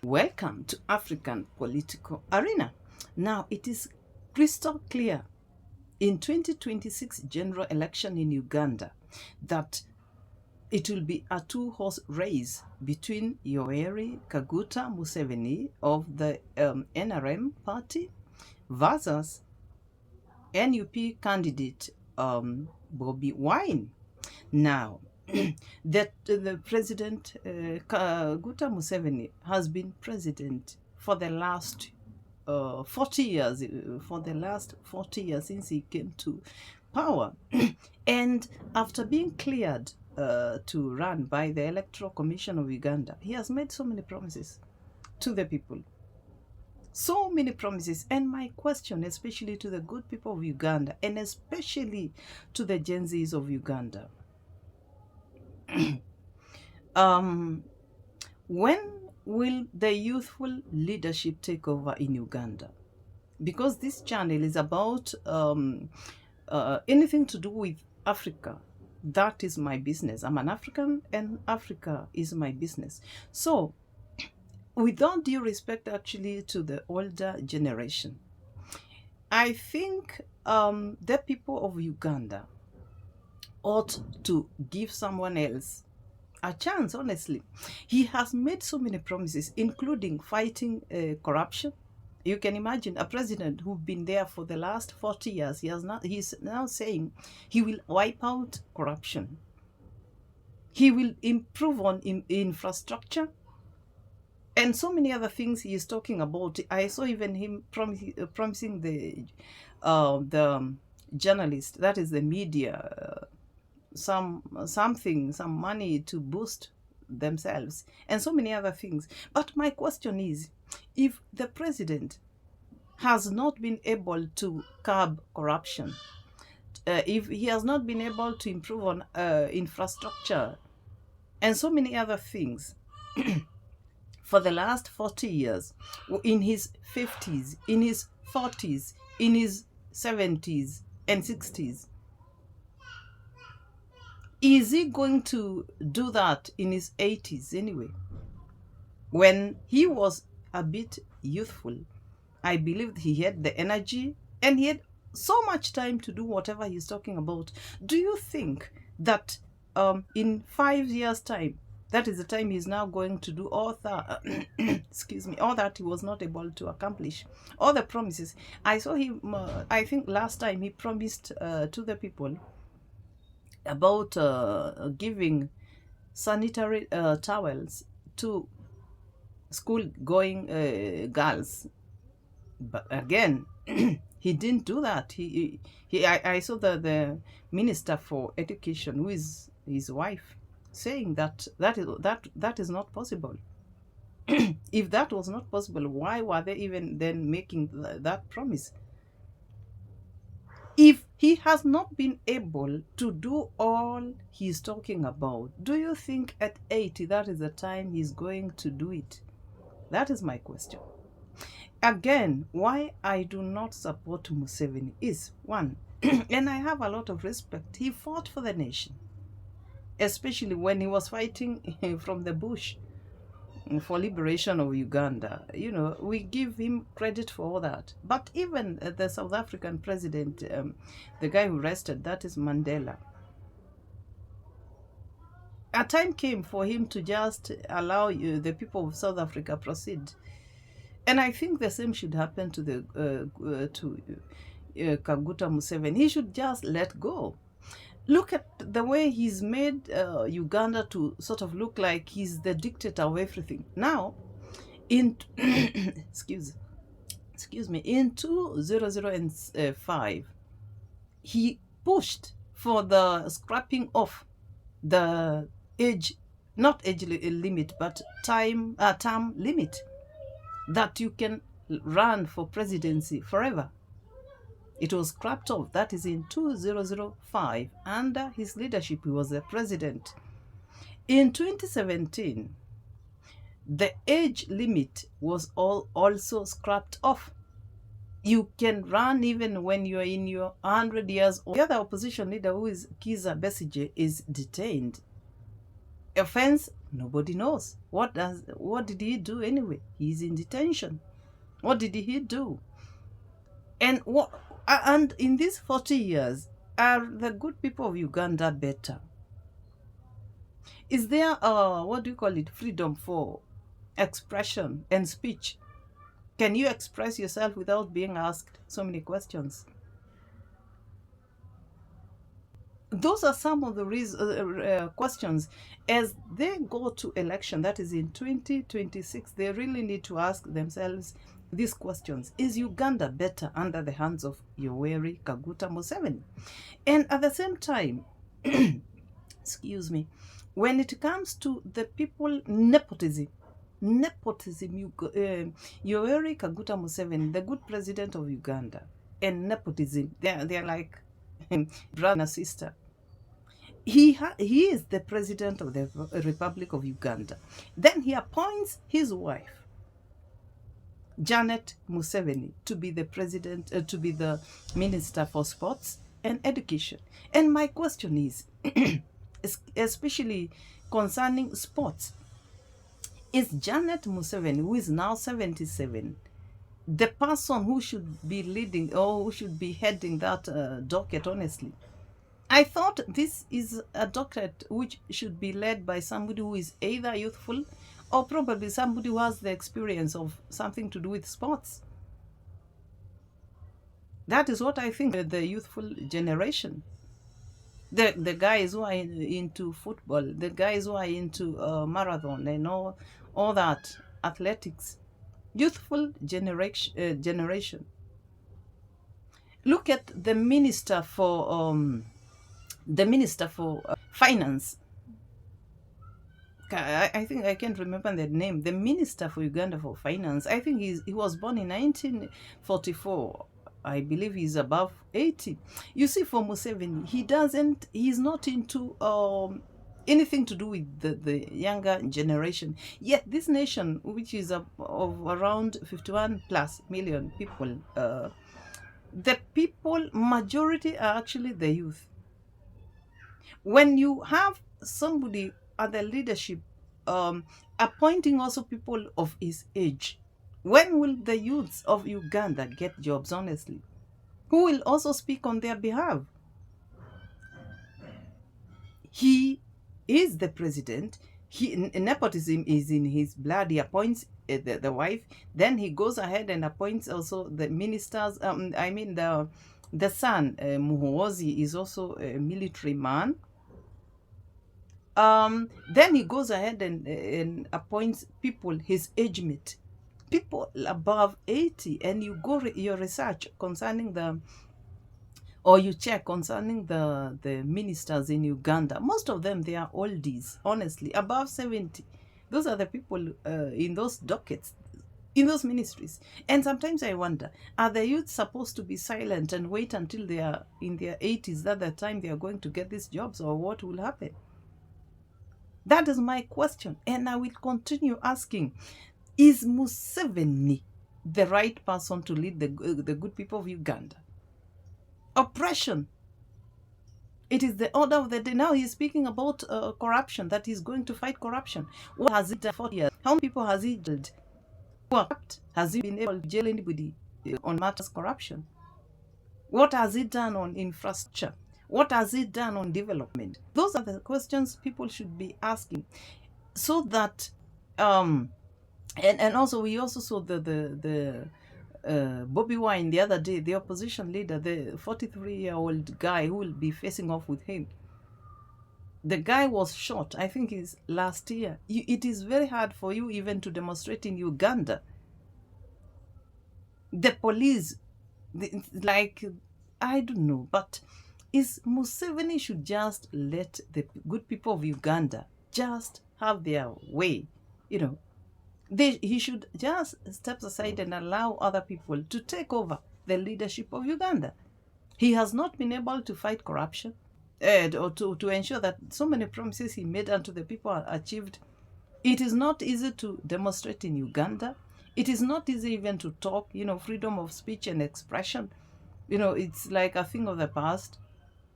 Welcome to African Political Arena. Now, it is crystal clear in 2026 general election in Uganda that it will be a two-horse race between Yoweri Kaguta Museveni of the NRM party versus NUP candidate Bobby Wine. Now, that the president Kaguta Museveni has been president for the last 40 years, for the last 40 years since he came to power. And after being cleared to run by the Electoral Commission of Uganda, he has made so many promises to the people. So many promises. And my question, especially to the good people of Uganda, and especially to the Genzs of Uganda, when will the youthful leadership take over in Uganda? Because this channel is about anything to do with Africa. That is my business. I'm an African and Africa is my business. So, with all due respect actually to the older generation, I think the people of Uganda ought to give someone else a chance, honestly. He has made so many promises, including fighting corruption. You can imagine a president who's been there for the last 40 years. He's now saying he will wipe out corruption. He will improve on infrastructure and so many other things he is talking about. I saw even him promising the journalist, that is the media, some money to boost themselves and so many other things. But my question is, if the president has not been able to curb corruption, if he has not been able to improve on infrastructure and so many other things for the last 40 years, in his 50s, in his 40s, in his 70s and 60s, is he going to do that in his 80s anyway? When he was a bit youthful, I believe he had the energy and he had so much time to do whatever he's talking about. Do you think that in 5 years' time, that is the time he's now going to do all that, excuse me, all that he was not able to accomplish, all the promises? I saw him, I think last time he promised to the people about giving sanitary towels to school-going girls. But again, he didn't do that. I saw the Minister for Education, who is his wife, saying that is not possible. If that was not possible, why were they even then making that promise? If he has not been able to do all he's talking about, do you think at 80 that is the time he's going to do it? That is my question. Again, why I do not support Museveni is, one, and I have a lot of respect, he fought for the nation, especially when he was fighting from the bush for liberation of Uganda. You know, we give him credit for all that. But even the South African president, the guy who rested, that is Mandela, a time came for him to just allow the people of South Africa proceed. And I think the same should happen to the Kaguta Museveni. He should just let go. Look at the way he's made Uganda to sort of look like he's the dictator of everything. Now, in excuse me, in 2005, he pushed for the scrapping of the limit, but term limit, that you can run for presidency forever. It was scrapped off. That is in 2005. Under his leadership, he was the president. In 2017, the age limit was also scrapped off. You can run even when you're in your 100 years old. The other opposition leader, who is Kiza Besigye, is detained. Offense, Nobody knows. What did he do anyway? He's in detention. What did he do? And in these 40 years, are the good people of Uganda better? Is there what do you call it, freedom for expression and speech? Can you express yourself without being asked so many questions? Those are some of the questions as they go to election, that is in 2026. They really need to ask themselves these questions. Is Uganda better under the hands of Yoweri Kaguta Museveni? And at the same time, excuse me, when it comes to the people, nepotism, Yoweri Kaguta Museveni, the good president of Uganda, and nepotism, they're like brother and sister. He is the president of the Republic of Uganda. Then he appoints his wife, Janet Museveni, to be the president, to be the Minister for Sports and Education. And my question is, especially concerning sports, is Janet Museveni, who is now 77, the person who should be leading or who should be heading that docket, honestly? I thought this is a docket which should be led by somebody who is either youthful or probably somebody who has the experience of something to do with sports. That is what I think, the youthful generation. The guys who are into football, the guys who are into marathon and all that, athletics. Youthful generation. Look at the minister for finance. I think I can't remember the name. The minister for Uganda for finance. I think he was born in 1944. I believe he's above 80. You see, for Museveni, he's not into anything to do with the younger generation. Yet this nation, which is of around 51 plus million people, the people, majority are actually the youth. When you have somebody at the leadership appointing also people of his age, when will the youths of Uganda get jobs, honestly? Who will also speak on their behalf? He is the president. Nepotism is in his blood. He appoints the wife. Then he goes ahead and appoints also the ministers. The son, Muhoozi, is also a military man. Then he goes ahead and appoints people his age mate, people above 80, and you go your research concerning you check concerning the ministers in Uganda. Most of them, they are oldies, honestly, above 70. Those are the people in those dockets, in those ministries. And sometimes I wonder, are the youth supposed to be silent and wait until they are in their 80s, that the time they are going to get these jobs, or what will happen? That is my question, and I will continue asking. Is Museveni the right person to lead the good people of Uganda? Oppression. It is the order of the day. Now he's speaking about corruption, that he's going to fight corruption. What has he done for 40 years? How many people has he jailed? What has he been able to jail anybody on matters corruption? What has he done on infrastructure? What has he done on development? Those are the questions people should be asking, so that and also we also saw the Bobby Wine the other day, the opposition leader, the 43-year-old guy who will be facing off with him. The guy was shot, I think it's last year. It is very hard for you even to demonstrate in Uganda. The police, I don't know, but is Museveni should just let the good people of Uganda just have their way, he should just step aside and allow other people to take over the leadership of Uganda. He has not been able to fight corruption or to ensure that so many promises he made unto the people are achieved. It is not easy to demonstrate in Uganda. It is not easy even to talk, freedom of speech and expression. It's like a thing of the past.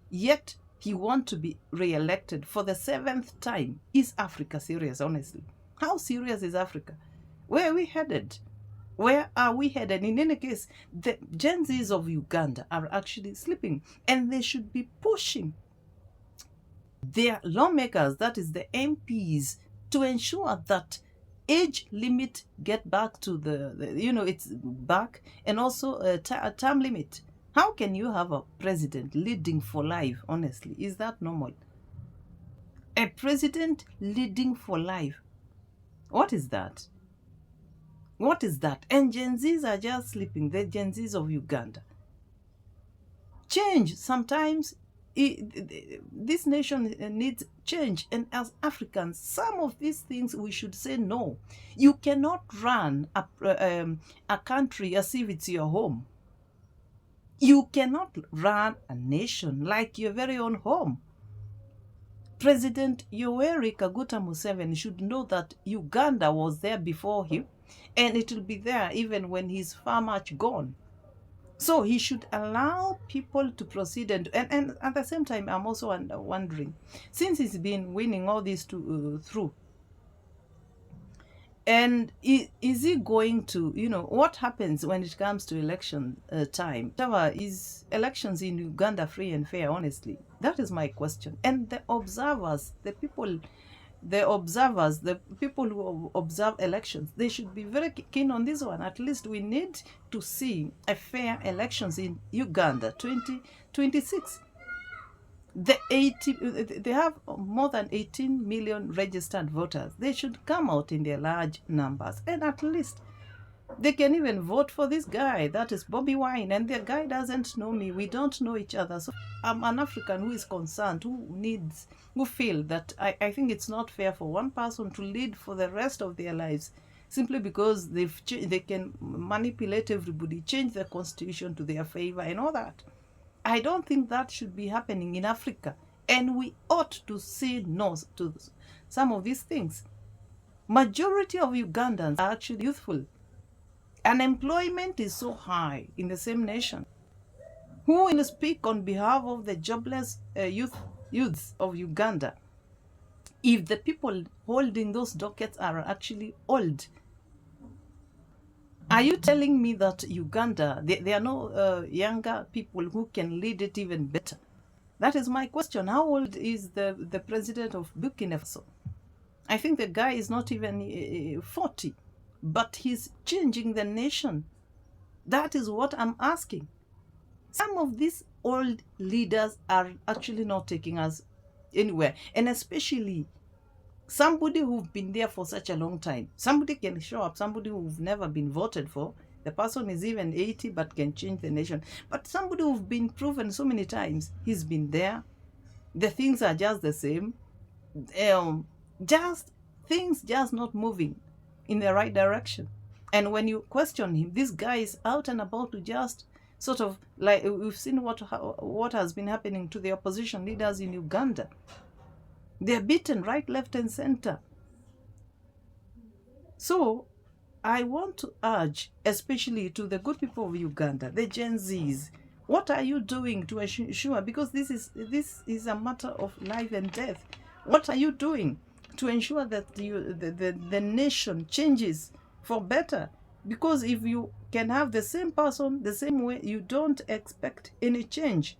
Yet He wants to be re-elected for the 7th time. Is Africa serious, honestly? How serious is Africa? Where are we headed? Where are we headed? In any case, the Genzs of Uganda are actually sleeping, and they should be pushing their lawmakers, that is the MPs, to ensure that age limit get back to it's back, and also a term limit. How can you have a president leading for life, honestly? Is that normal? A president leading for life. What is that? What is that? And Gen Zs are just sleeping. The Gen Zs of Uganda. Change. Sometimes this nation needs change. And as Africans, some of these things we should say no. You cannot run a country as if it's your home. You cannot run a nation like your very own home. President Yoweri Kaguta Museveni should know that Uganda was there before him, and it will be there even when he's far much gone. So he should allow people to proceed. And at the same time, I'm also wondering, since he's been winning all this through, and is he going to, what happens when it comes to election time? Is elections in Uganda free and fair, honestly? That is my question. And the observers, the people who observe elections, they should be very keen on this one. At least we need to see a fair elections in Uganda 2026. They have more than 18 million registered voters. They should come out in their large numbers, and at least they can even vote for this guy, that is Bobby Wine, and the guy doesn't know me. We don't know each other. So I'm an African who is concerned, who feel that I think it's not fair for one person to lead for the rest of their lives simply because they can manipulate everybody, change the constitution to their favor and all that. I don't think that should be happening in Africa, and we ought to say no to some of these things. Majority of Ugandans are actually youthful. Unemployment is so high in the same nation. Who will speak on behalf of the jobless youths of Uganda if the people holding those dockets are actually old? Are you telling me that Uganda, there are no younger people who can lead it even better? That is my question. How old is the president of Burkina Faso? I think the guy is not even 40, but he's changing the nation. That is what I'm asking. Some of these old leaders are actually not taking us anywhere, and especially somebody who've been there for such a long time. Somebody can show up, somebody who've never been voted for. The person is even 80 but can change the nation. But somebody who've been proven so many times, he's been there. The things are just the same. Things just not moving in the right direction. And when you question him, this guy is out and about to just sort of, like we've seen what has been happening to the opposition leaders in Uganda. They're beaten right, left, and center. So I want to urge, especially to the good people of Uganda, the Gen Zs, what are you doing to ensure, because this is a matter of life and death, what are you doing to ensure that the nation changes for better? Because if you can have the same person the same way, you don't expect any change.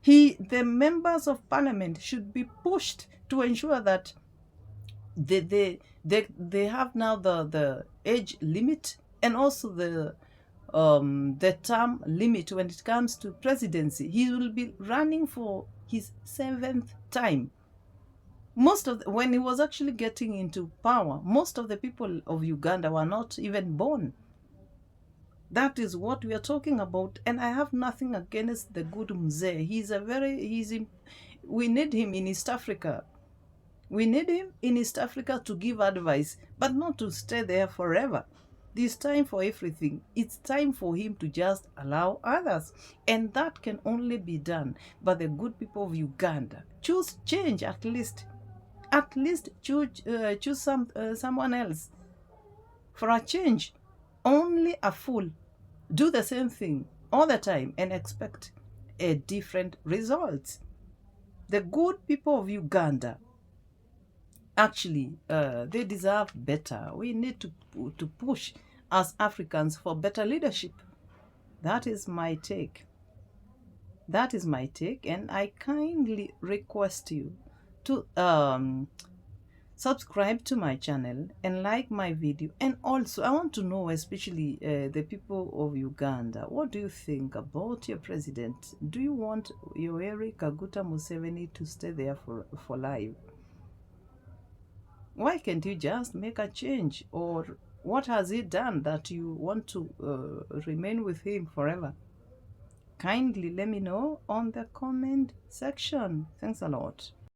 The members of parliament should be pushed to ensure that they have now the age limit, and also the term limit when it comes to presidency. He will be running for his 7th time. When he was actually getting into power, most of the people of Uganda were not even born. That is what we are talking about. And I have nothing against the good Mzee. We need him in East Africa. We need him in East Africa to give advice, but not to stay there forever. There's time for everything. It's time for him to just allow others. And that can only be done by the good people of Uganda. Choose change at least. At least choose someone else. For a change, only a fool do the same thing all the time and expect a different result. The good people of Uganda, actually, they deserve better. We need to push as Africans for better leadership. That is my take. That is my take, and I kindly request you to subscribe to my channel and like my video. And also, I want to know, especially the people of Uganda, what do you think about your president? Do you want Yoweri Kaguta Museveni to stay there for life? Why can't you just make a change? Or what has he done that you want to remain with him forever? Kindly let me know on the comment section. Thanks a lot.